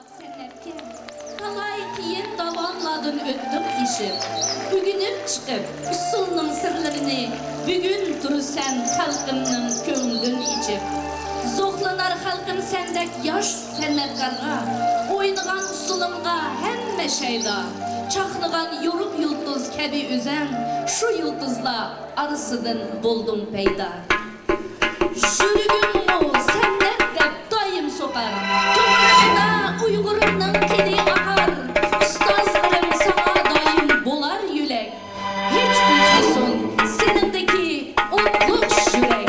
Senetken talay kiyin davamladın öttüm işim. Bugünüm çıkıp usulunun sırlarını bugün durursan halkımның köңlün içip. Zoklanar halkım sendek yaş senetkarga, oynagan usulumga hemme şeyda. Çaklıgan yorup yıldız kebi üzen, şu yıldızla arasıdın buldum peyda. Jürgün sendet dep dayım sokar. Tomarda Uygurumның kedi akar. Ustazlarım sana dayım bolar yülek. Hiç üzülsün senindeki otluk yürek.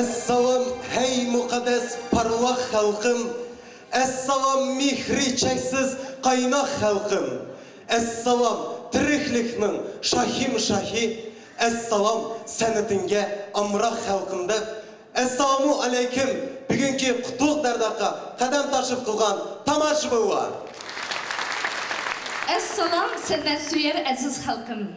Esselam hey mukaddes parlak halkım. Esselam mihri çeksiz kaynak halkım. Esselam tirikliknin şahim şahi. Esselam senetinge amrak halkımda. Esselamu aleyküm. Bugünkü kutluk derdaka kadem taşıp kılgan tamaşıbı var. Esselam senden süyer aziz halkım.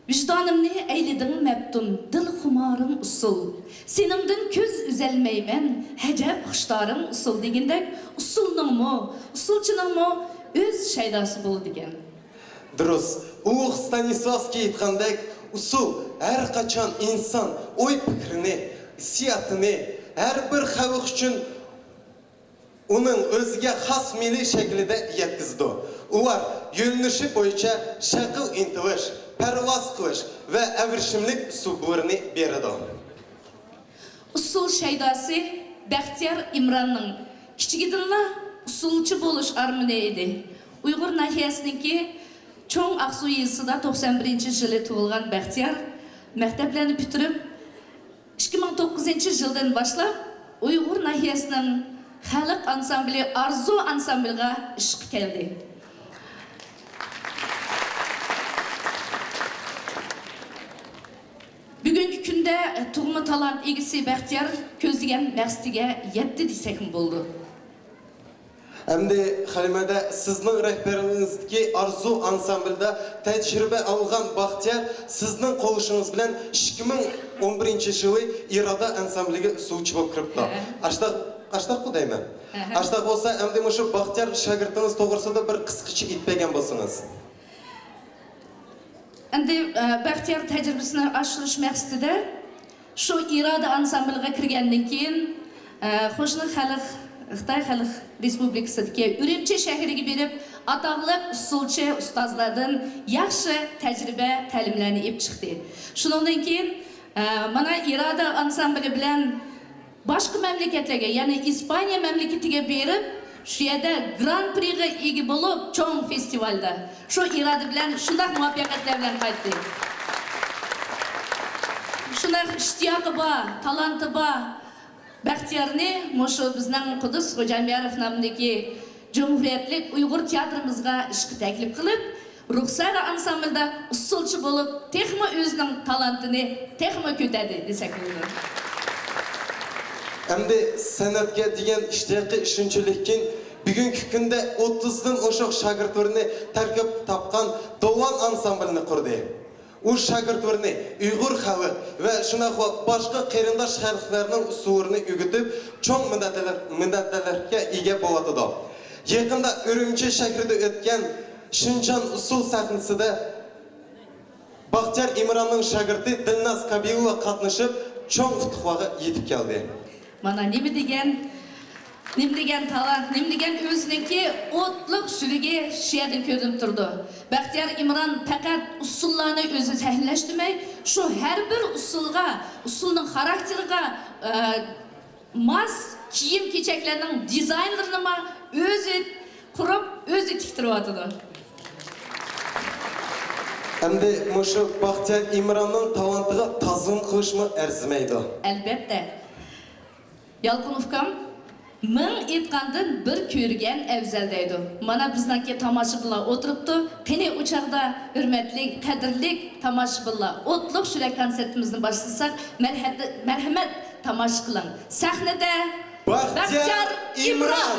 Vicdanımni eyledin mebdun, dil xumarım usul. Senimden köz üzelmeymen, hecep kuşlarım usul degindek usulның mu, usulçының mu öz şeydası bol degen. Dürüst. Uğur Stanislavski aytgandek usul her kaçan insan oy fikrini, hissiyatını her bir xalq üçün onun özge has milli şeklinde yetkizdi. Ular yönlüşü boyunca şakıl intiliş, pervaz kılış ve evrişimlik üsullarını berdi. Usul şeydası Baxtiyar İmran'ın kiçigidinla usulçu boluş armını edi. Uygur nahiyasındaki Çoğ Aksu yılsıda 91. yılı tuğulgan Baxtiyar mekteplerini bitirip 2009 yıldan başlap Uygur nahiyasının Xalq ansambli Arzu ansambliga işq keldi. Bugünkü günde tuğma talant egisi Baxtiyar közlegen maqsadiga yetdi desek boldu. Endi Halime'de sizning rehberinizdeki Arzu ansamblida tecrübe algan Baxtiyar sizning qo'lishingiz bilan 2011 yılı İrada ansambliga usulchi bo'lib kiribdi. Açtaq bu deyman. Açtaq bo'lsa, endi shu Baxtiyar shogirdingiz to'g'risida bir qisqacha aytmagan bo'lsangiz. Endi Baxtiyar tecrübesini aşırış maqsadida şu İrada ansambliga kirgandan keyin qo'shni xalq Xitoy Xalq Respublikasidagi Urumchi shahriga berib, ataqli usulchi ustozlardan yaxshi tajriba ta'limlarni olib chiqdi. Shundan keyin mana İrada ansambli bilan boshqa mamlakatlarga, ya'ni Ispaniya mamlakatiga berib, shu yerda Grand Prix'ga ega bo'lib, cho'ng festivalda shu İrada bilan shunday muvaffaqiyatlar bilan qaytdi. Shunday ishtiyoqi bor, talanti bor. Baxtiyarni mushu bizning Qudus Xo'jamiyarov nomidagi Cumhuriyetlik Uyg'ur teatrimizga ishga taklif qilib, Ruxsar ansamblida usulchi bo'lib, texmo o'zining talantini texmo ko'tardi desak bo'ladi. Endi san'atga degan ishtiyoqi shunchalikkin bugungi kunda 30 dan oshiq shogirdlarni tarkib topgan Dovan ansamblini qurdi. U shogirdlarni Uyg'ur xalqi va shunaqa boshqa qarindosh xalqlarning usulini o'rgatib, cho'ng millatlarga ega bo'ladi. Yaqinda Urumchi shahrida o'tgan Shinjon usul sahnasida Baxtiyar İmranning shogirdi Dilnaz Kabirova qatnashib, cho'ng futuhga yetib keldi. Mana nima degan talant, nima degan o'ziniki o'tliq shuligi shu yerdan ko'rinib turdi. Baxtiyar İmran faqat usullarni o'zi sahnalashtirmay, shu har bir usulga, usulning xarakteriga mas kiyim-kechaklarning dizaynlarini o'zi qurib, o'zi tiktiryapti. Endi mushu Baxtiyar İmranning talantiga tazim qilishmi arzimaydi. Albatta. Yalqinovkam ming aytgandan bir ko'rgan afzal deydi. Mana bizningki tomoshabinlar o'tiribdi. Qani o'chaqda hurmatli, qadrli tomoshabinlar, o'tliq shura konsertimizni boshlasak, marhamat tomosha qiling. Sahnada Baxtiyar İmran.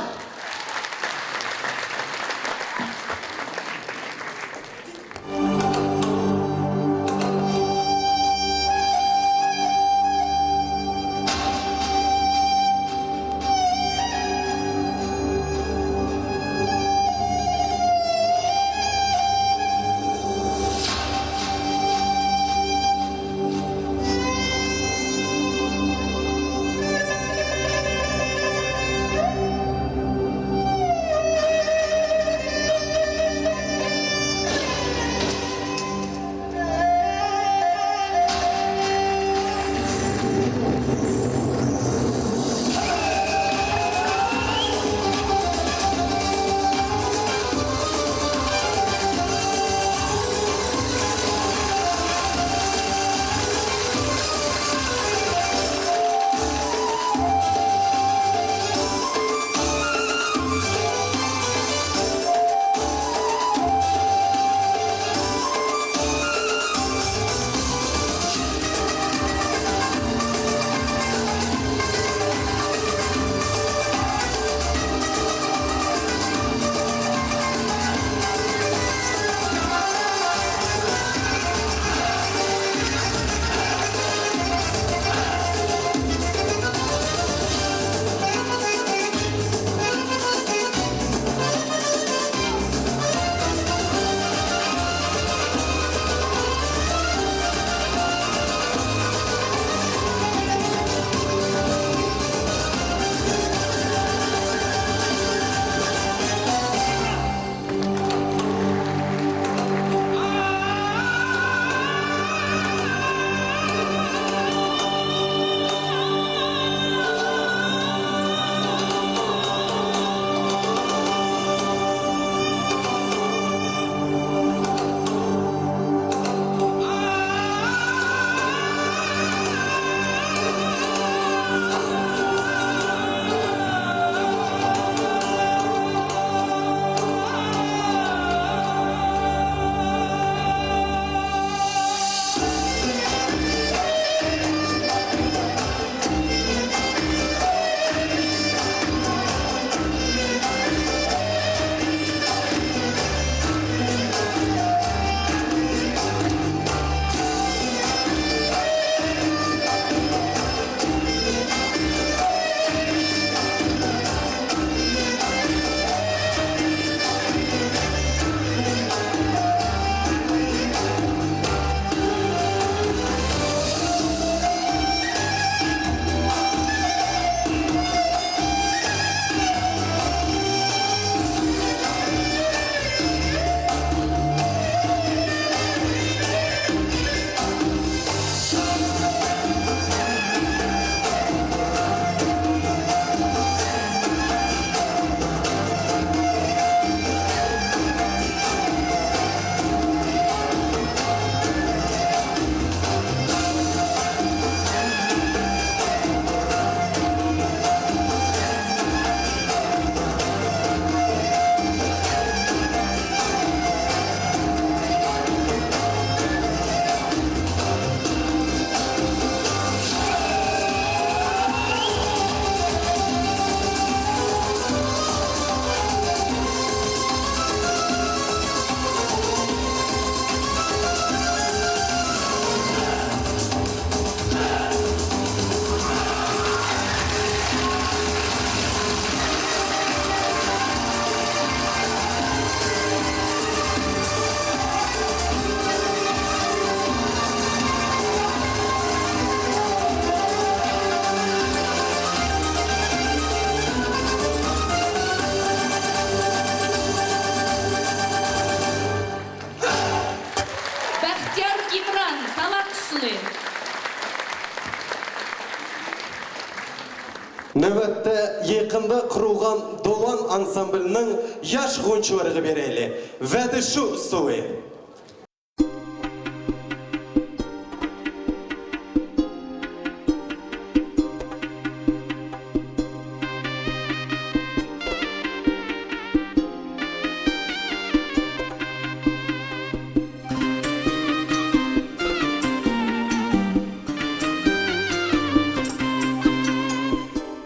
yakında kurulan Doğan ansamblının yaş gonçuvarığı bereli. Ve de şu suvi.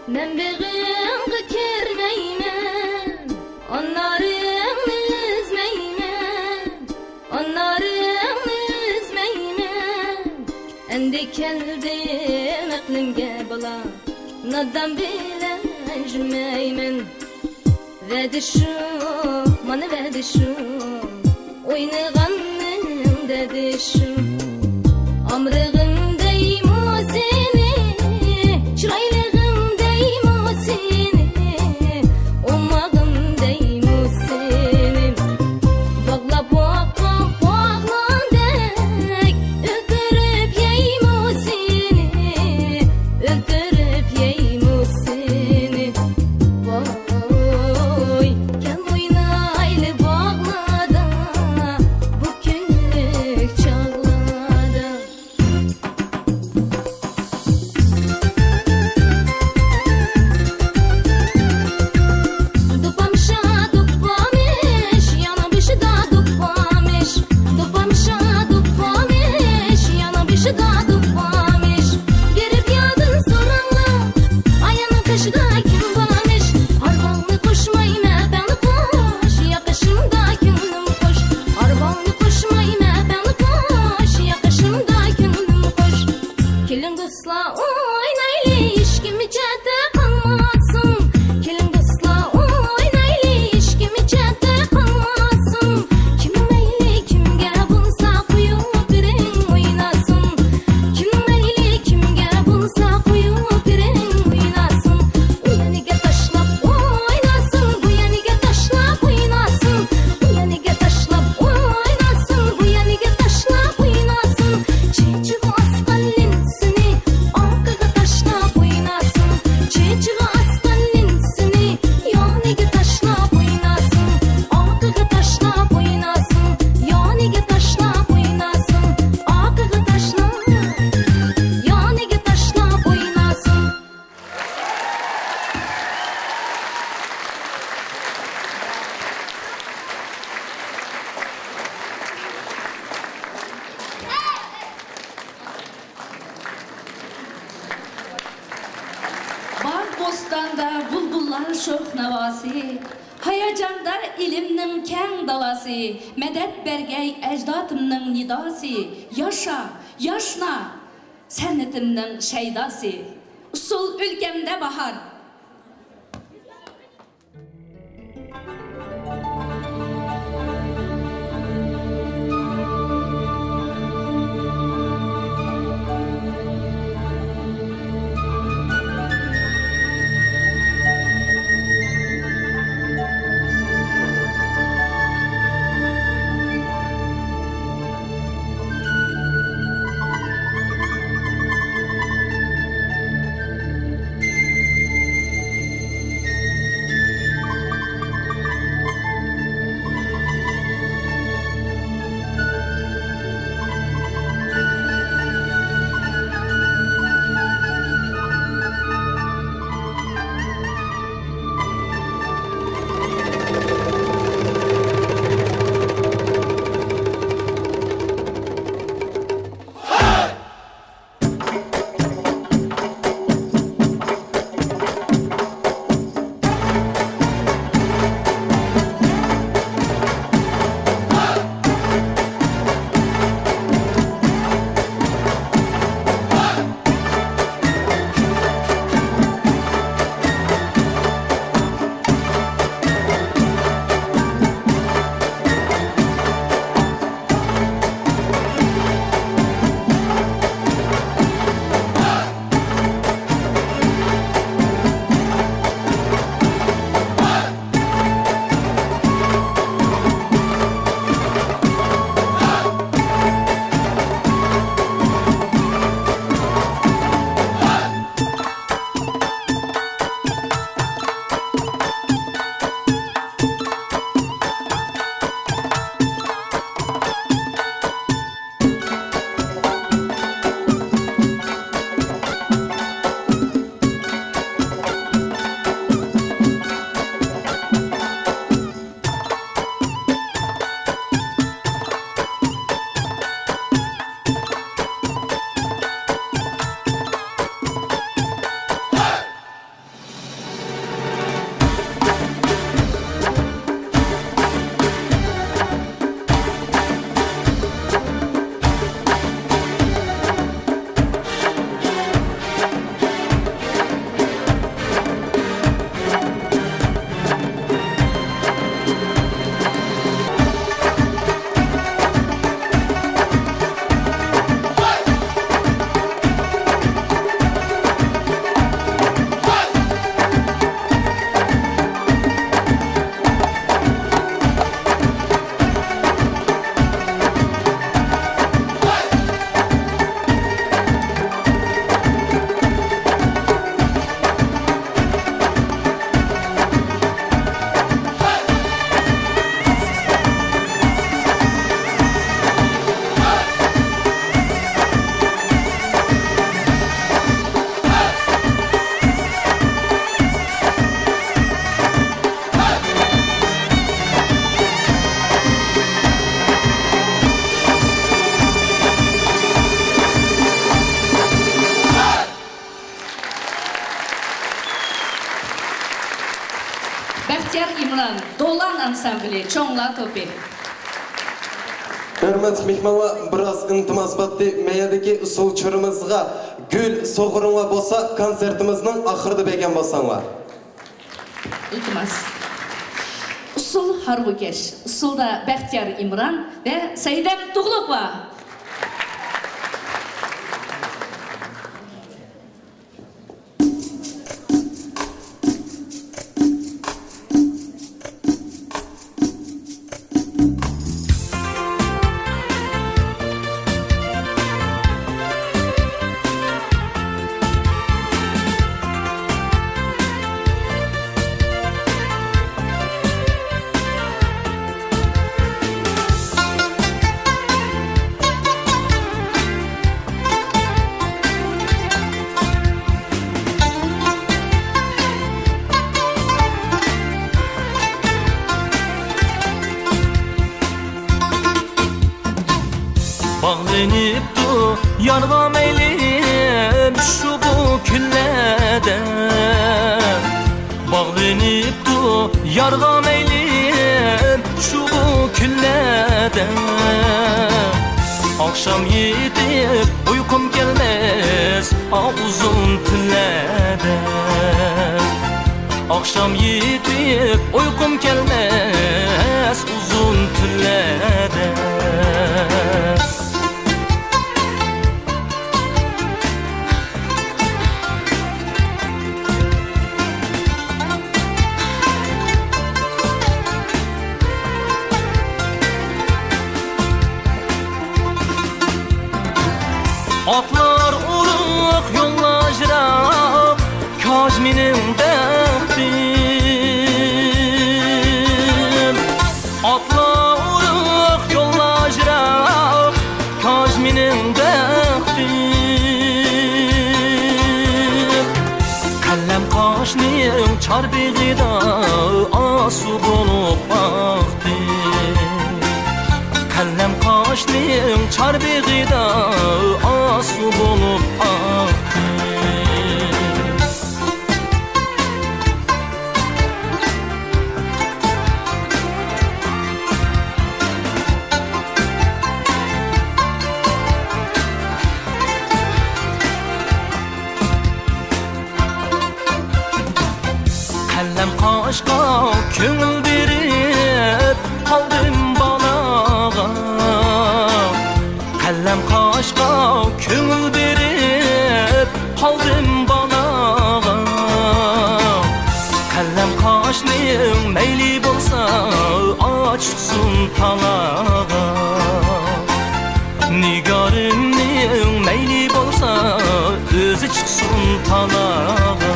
Ben begimge kirmeymen, onların üzmeymen, onların üzmeymen. Endi keldim aklimge bala, nadan bile jmeymen. Vedi şu, mana vedi şu, oynayganım dedi şu. Amrığım deyim o seni, çıraylı seni, ummağım deyim o seni. Bağla bağlandek, öldürüp yeyim o seni, öldürüp yeyim o seni. Vay, gel oynaylı bağlada, bu günlük çağlada. Kelin dostla oynaylı işkimi çete kalmasın. Kelin dostla oynaylı işkimi çete kalmasın. Kim meyli kimge bulsa kuyup birin oynasın. Kim meyli kimge bulsa kuyup birin oynasın. Bu yanıga taşlap oynasın, bu yanıga taşlap oynasın. Bu yanıga taşlap oynasın, bu yanıga taşlap oynasın. Çiçeği askalin seni, arkaya taşlap oynasın. Çiçeği askalin seni, yanıga taşlap oynasın. Arkaya taşlap oynasın, yanıga taşlap oynasın. Arkaya taşlap, yanıga taşlap oynasın. Bağ bostanda bulbullar şoq navasi, hayajanda ilimning keng dalasi, medet bergey ecdatımning nidasi, yaşa, yaşna, san'atimning shaydasi. Usul ülkemde bahar. Baxtiyor İmran, Dolan ansambli, Çoğla Topi. Hürmetli mehmanlar, biraz intimas batdı. Meyedeki usul çürümüzge gül soğurunla bolsa konsertimizin ahırda begen bolsanlar. İltimas. Usul Harbukeş, usulda Baxtiyor İmran ve Saidem Tuğlukova. Bağlanıptı yargam elim şu bu küllerde. Bağlanıptı yargam elim şu bu küllerde. Akşam yetip uykum gelmez uzun tünlerde. Akşam yetip uykum gelmez uzun tünlerde. Atlar uruk yollaşıraq Kajminin dəxtim. Atlar uruk yollaşıraq Kajminin dəxtim. Kallem qaşning çarbig'ida asu bo'lib baxti. Kallem qaşning çarbig'ida asu bo'lib axdi. Kallem qaşqa ko'ngil berib qoldim balaga. Kallem qaşqa ko'ngil berib qoldim balaga. Kallem qaşning mayli bo'lsa ochsin talaga. Nigorimning mayli bo'lsa o'zi chiqsin talaga.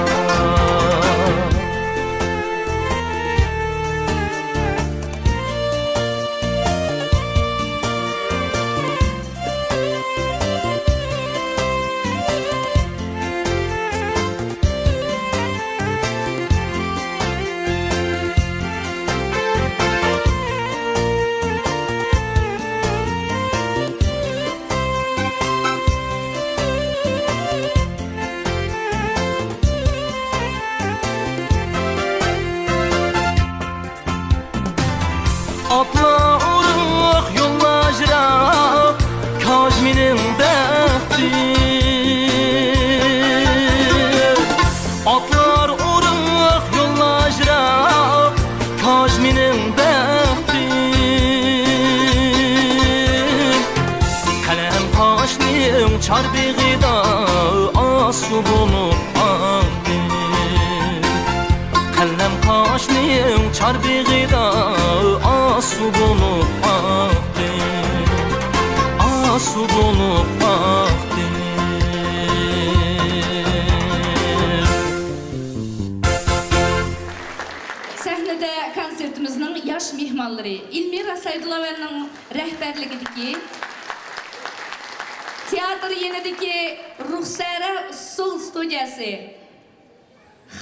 Atla uruk yollaşıraq Kajminin dəxtim. Atlar uruk yollaşıraq Kajminin dəxtim. Kallem qaşning çarbig'ida asu bo'lib axdi. Kallem qaşning çarbig'ida asu bo'lib axdi. Asu bo'lib axdi. Sahnede konsertimizin yaş mehmanları İlmira Saydılavan'ın rehberligideki tiyatr yenideki Ruhsara Usul Studiyası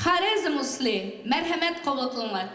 Xarezm Usli merhamet qabul qilinglar.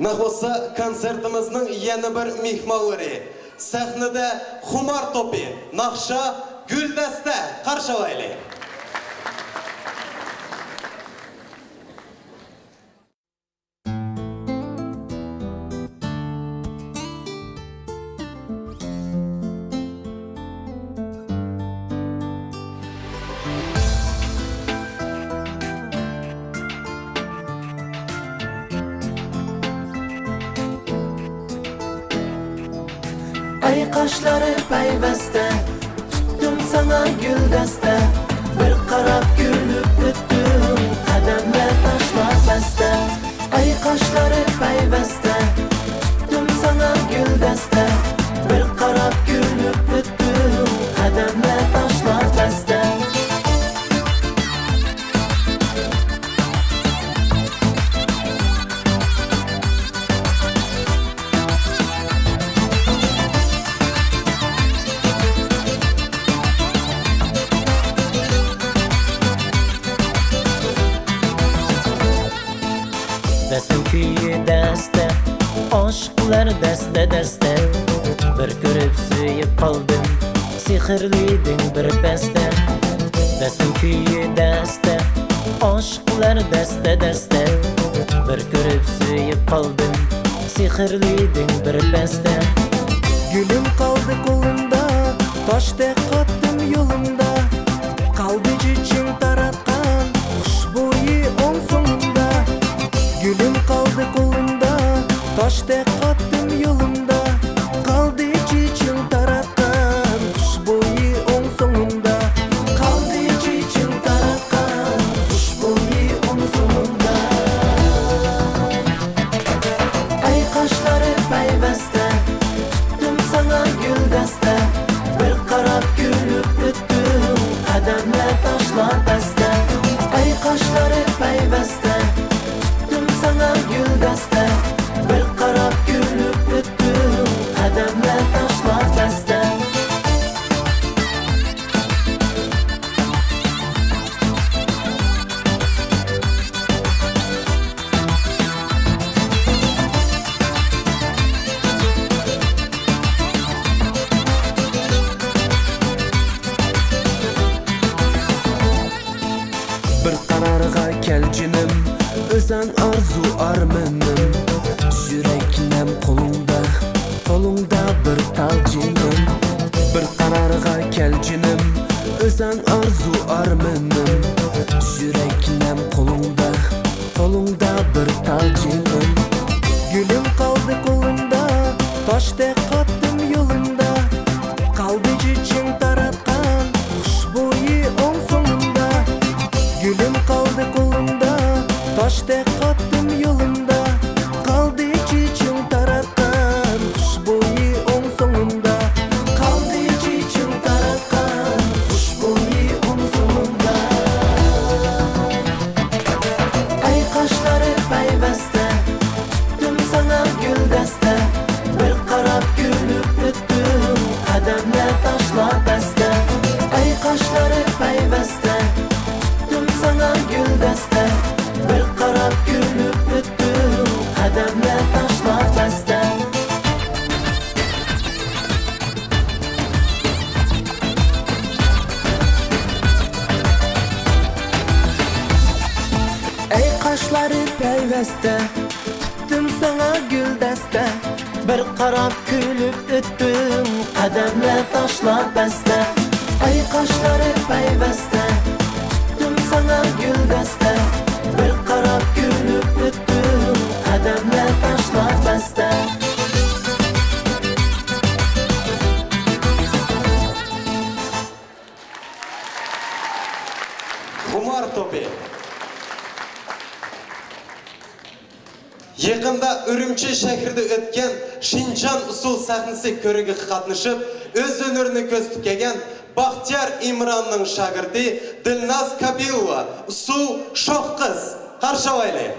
Nahvasa konsertimizning yana bir mehmonlari. Sahnada Xumar to'pi, naqsha Guldasta qarshi olaylik. Ay kaşları payveste, tuttum sana güldeste. Bir karap gülüp öttüm, kademle taşlar beste. Ay kaşları payveste, tuttum sana güldeste. Bir karap gülüp öttüm, kademle taşlar beste. Destem köyü deste, aşklar deste deste. Bir görüp suyup kaldım, sihirliydin bir beste. Destem köyü deste, aşklar deste deste. Bir görüp suyup kaldım, sihirliydin bir beste. Gülüm kaldı kolunda, taştek attım yolumda. Kaldı çiçeğin taratkan, kuşboyu omzumda. Gülüm kaldı kolunda, taştek attım yolumda. Kaldı çiçeğin taratkan, kuşboyu omzumda. Kaldı çiçeğin taratkan, kuşboyu omzumda. Ay kaşları payveste, tuttum sana güldeste. Bir karap gülüp öttüm, kademle taşlar beste. Ay kaşları payveste, tuttum sana güldeste. Bir karap gülüp öttüm, kademle taşlar beste. Bir kararga kelcinim, özen arzu armenim. Yüreknem kolunda, kolunda bir talcinim. Bir kararga kelcinim, özen arzu armenim. Yüreknem kolunda, kolunda bir talcinim. Gülüm kaldı kolunda, taştek attım yolunda. Kaldı çiçeğin taratkan, kuşboyu omzumda. Gülüm kaldı kolunda, taştek attım yolunda. Kaldı çiçeğin taratkan, kuşboyu omzumda. Kaldı çiçeğin taratkan, kuşboyu omzumda. Ay kaşları payveste, tuttum sana güldeste. Bir karap gülüp öttüm, kademle taşlar beste. Ay kaşları payveste, tuttum sana güldeste. Bir karap gülüp öttüm, kademle taşlar beste. Ey kaşları peyveste, tuttum sana güldeste. Bir karap gülüp öttüm, kademle taşlar beste. Ay kaşları peyveste, tuttum sana güldeste. Bir karap gülüp öttüm, kademle taşlar beste. Xumar to'pi. Yaqında Ürümçi shahrida o'tgan Shinjan usul sahnasi ko'rigiga qatnashib, o'z o'rnini ko'z tutgan Baxtiyor Imronning shogirdi Dilnaz Kabirova usul shoh qiz qarshi olaylik.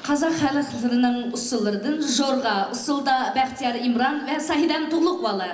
Қазақ халықларының ұсылырдың жорға, ұсылда Бәхтияр Имран вә Сахидам Тұғлықвалы.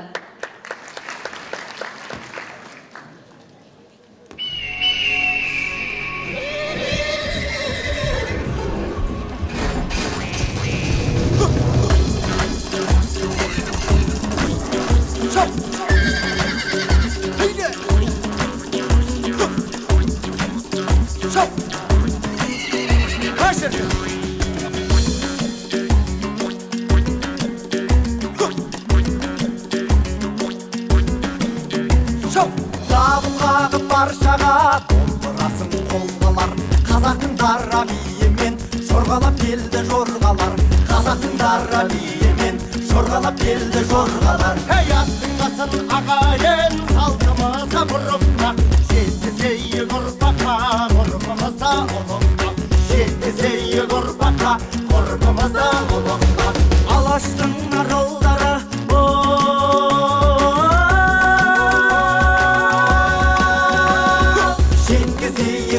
Davul қағып баршаға домбырасын қолғалар, қазақтың дара биімен жорғалап келді жорғалар, қазақтың дара биімен жорғалап келді жорғалар. Ей аттың басын ағайын салтымызға бұрымдап, жеткізейік ұрпаққа ғұрпымызда ұлықтап, жеткізейік ұрпаққа ғұрпымызда ұлықтап. Алаштың арулдары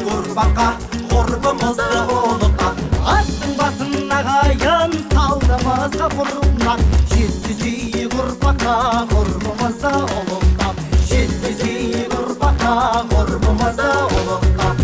ұрпаққа ғұрпымызды ұлықтап, аттың басын ағайын салтымызға бұрымдап, жеткізейік ұрпаққа ғұрпымызды ұлықтап, жеткізейік ұрпаққа ғұрпымызды ұлықтап.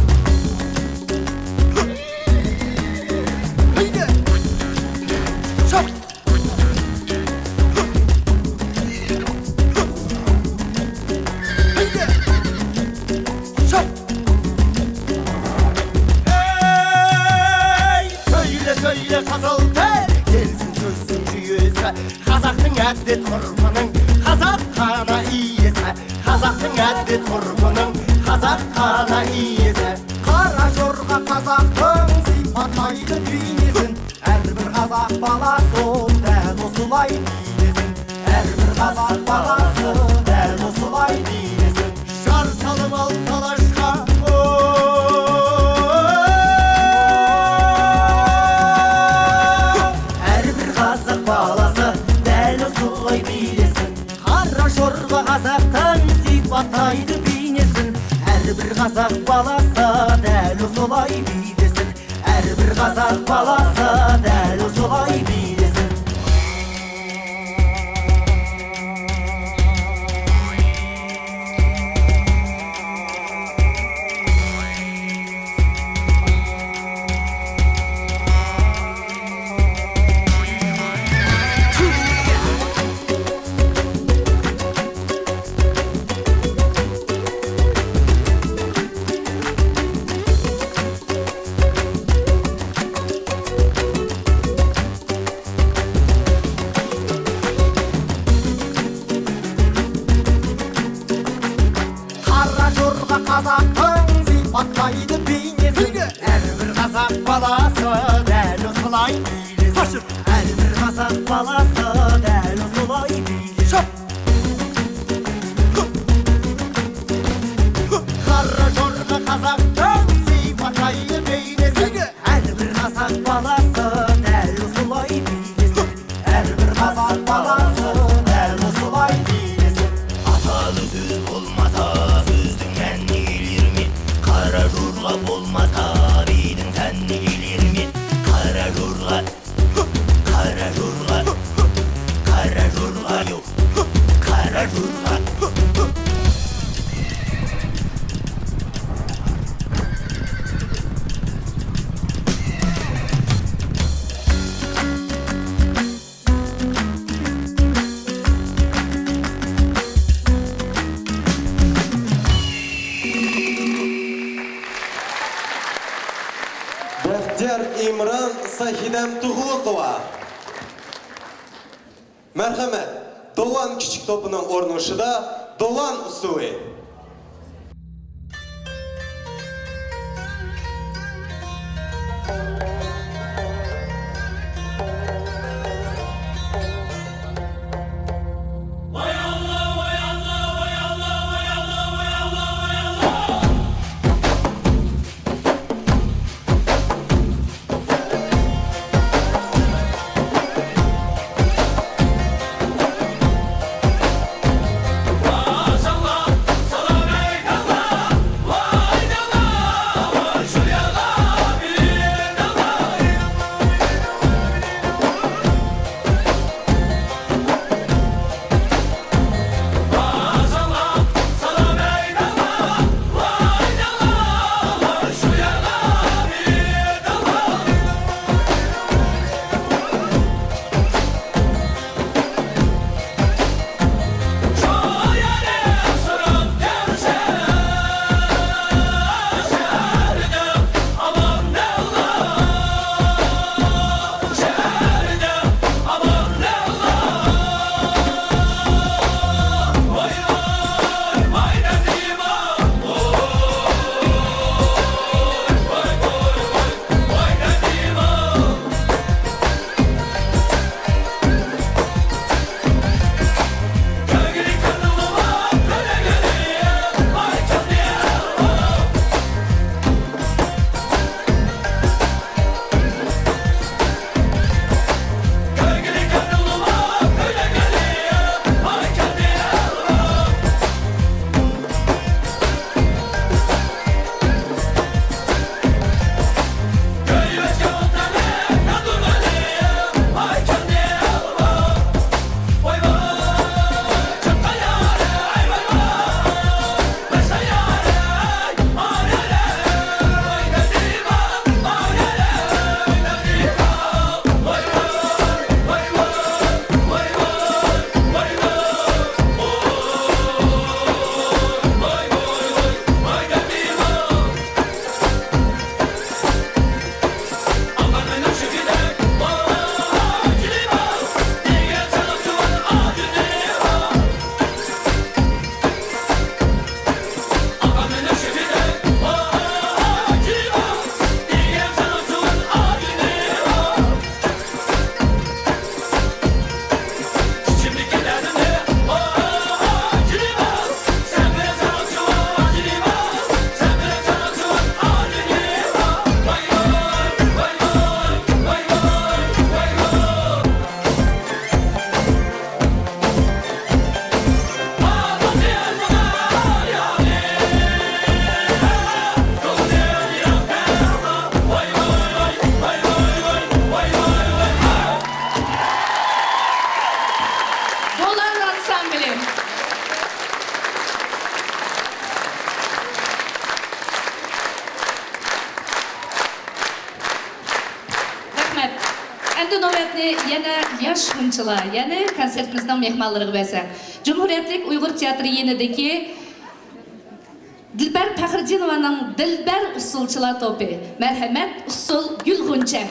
Қазақтың әдет ғұрпының қазақ қана иесі, қазақтың әдет ғұрпының қазақ қана иесі. Қара жорға қазақтың сипаттайды бейнесін, әрбір қазақ баласы дәл осылай бейнесін, әрбір қазақ баласы дәл осылай бейнесін. Жар салып ал талашқа, әрбір қазақ баласы дәл осылай бейнесін. Қара жорға қазақтың сипаттайды бейнесін, әрбір қазақ баласы дәл осылай бейнесін, әрбір қазақ баласы дәл осылай бейнесін. Қазақтың сипаттайды бейнесін, әрбір қазақ баласы дәл осылай бейнесін, әрбір қазақ баласы дәл осылай бейнесін. Қара жорға қазақтың сипаттайды бейнесін, әрбір қазақ баласы дәл осылай бейнесін, әрбір қазақ баласы дәл осылай бейнесін. Аталы сөз болмаса сөздің мәні келер ме? Қара жорға болмаса бидің тәні келер ме? Қара жорға, қара жорға, қара жорға жоқ, қара жорға. Бәхтияр Имран, Сахидам Тұғлықова. Мәрхәмәт, Doğan küçük topының орнышыда Doğan ұсуы. endi navbatni yana yosh hunchilar, yana konsertimizning mehmonlariga bersak. Cumhuriyetlik Uyg'ur teatri yenidagi Dilbar Faxridinovaning Dilbar usulchilar to'pi. Marhamat, usul Gulg'uncha.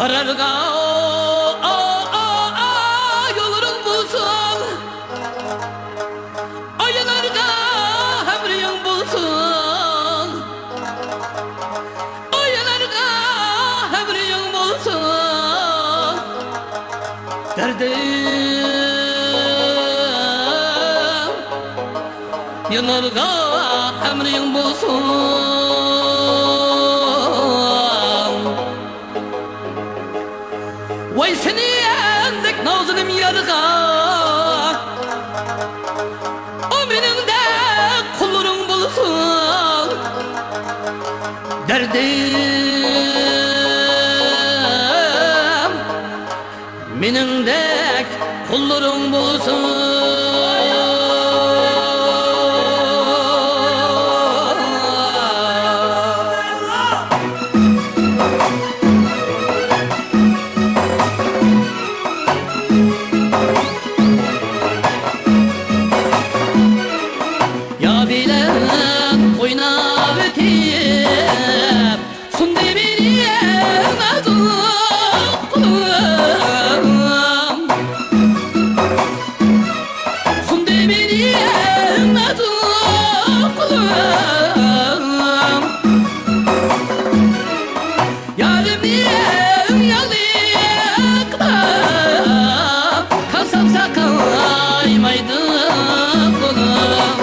Kararga yolların bulsun, ayılarga emrin bulsun, ayılarga emrin bulsun. Derdim yıllarga emrin bulsun. Vay seni endek nazlım yarga, o benim de kullarım bulsun. Derdim benim de kullarım bulsun. Ya bilen oynab ötüp sundu beni nazım kulum, sundu beni nazım kulum. Yarim yalıkta kalsam sakaymaydı kulum.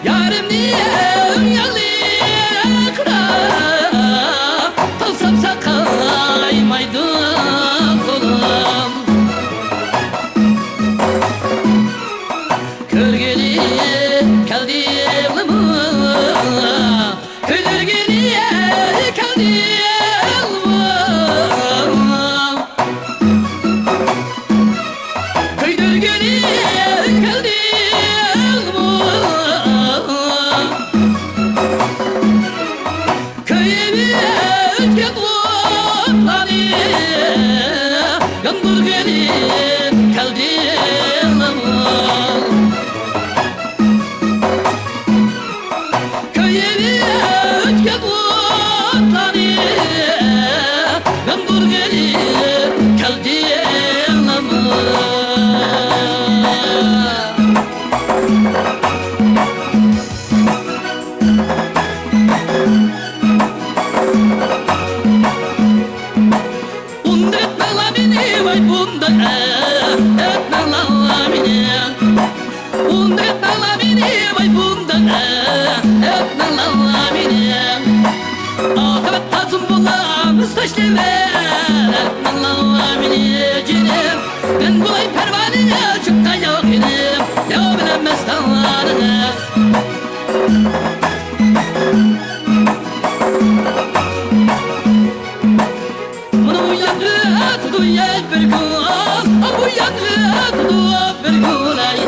Yarim yalıkta kalsam sakaymaydı kulum. Körgeli geldi elime, körgeli geldi elime, körgeli geldi elime. Köyümü ötken kullanı, yandır gelip geldi elime. Köyümü ötken kullanı, yandır gelip geldi elime. Bunda etme la beni, vay bunda etme la beni. Bunda etme la beni, vay bunda etme la beni. Akıbet lazım bulan müsteşleme etme la beni cinim. Ben bulay pervaneye çıkta yok idim, ya bilemez dağlarınız. Bunu bu yandı tutu yel bir gün, bu yandı tutu bir gün ay.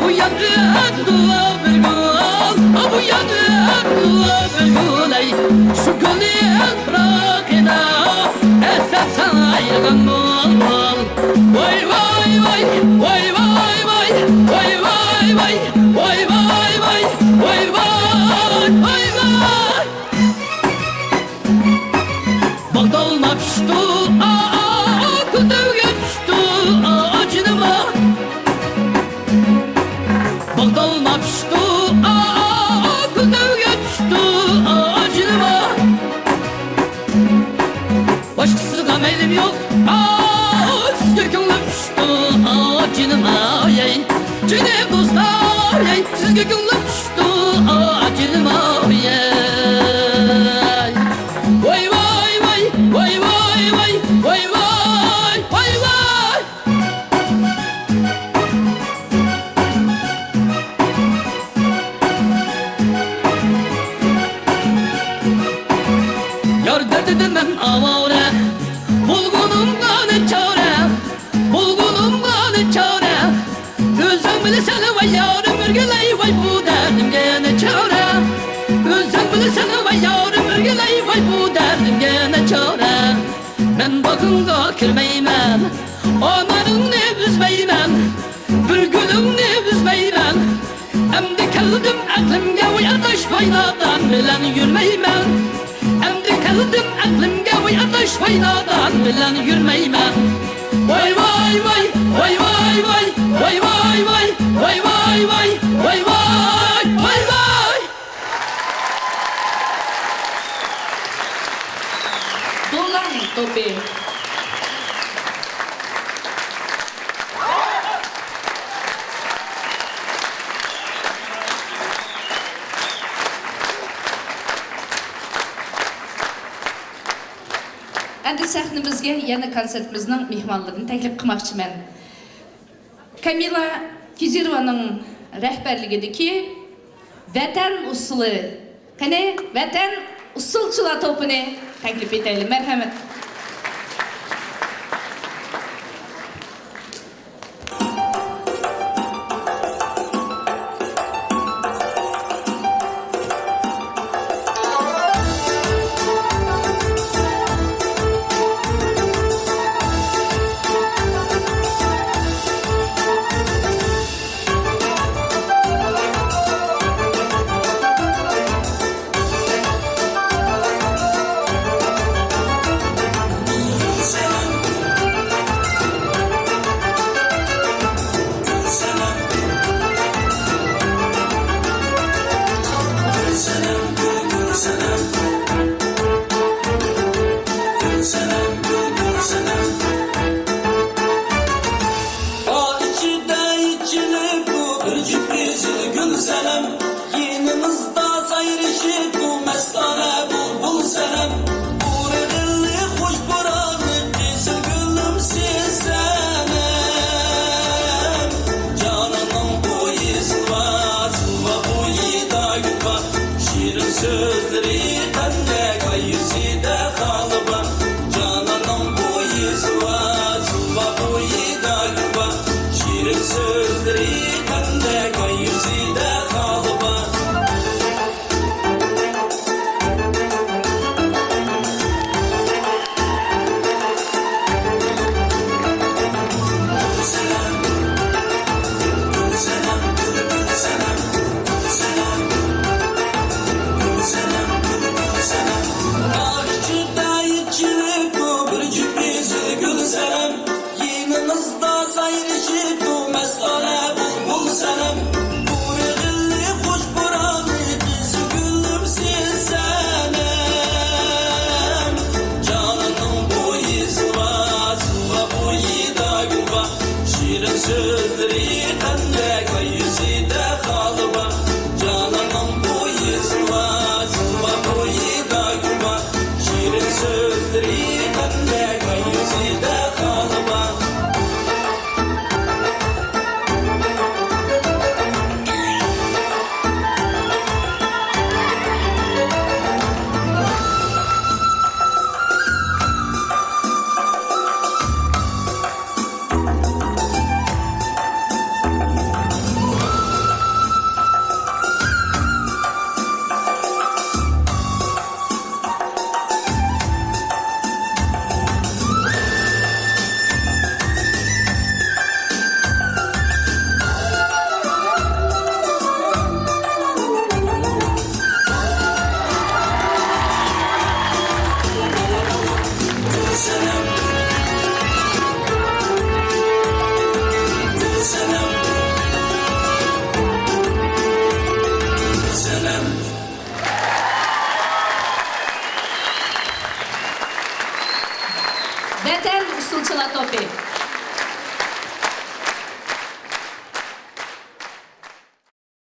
Bu yandı tutu bir gün, bu yandı tutu bir gün ay. Şu gülün bırakına esas sayılgan bol bol. Vay vay vay, vay vay vay, vay vay vay, vay vay vay, vay vay vay vay. Bağdalma piştu, kutuvga piştu acınıma. Bağdalma piştu, kutuvga piştu acınıma. Başkasına meylim yok, sizge ko'nglim piştu acınıma. Cinim dostlar, sizge ko'nglim piştu acınıma. Vay vay vay, vay vay vay, vay vay, vay vay. Yar derdidim ben avare, bulgunumda ne çare, bulgunumda ne çare. Özüm bilesen vay yarım ürgüley, vay bu derdimge ne çare. Özüm bilesen vay yarım ürgüley, vay bu derdimge ne çare. Ben bakımda kirmeymen, anarını üzmeymen, bir gülümni üzmeymen. Emdi keldim aklimge uyanış bayladan bilen yürmeymen. Emdi Geldim aklimge vay adaş faydadan bilen yürmeyme. Vay vay vay vay vay vay vay vay vay vay vay vay vay vay vay vay. Doğulan topi. Endi sahnimizge yana konsertimizning mehmonlarini taklif qilmoqchiman. Kamila Kizirovaning rahbarligidagi Vatan usuli. Qani Vatan usulchilar to'pini taklif etaylik. Marhamat. Vatan usulchilar to'pi.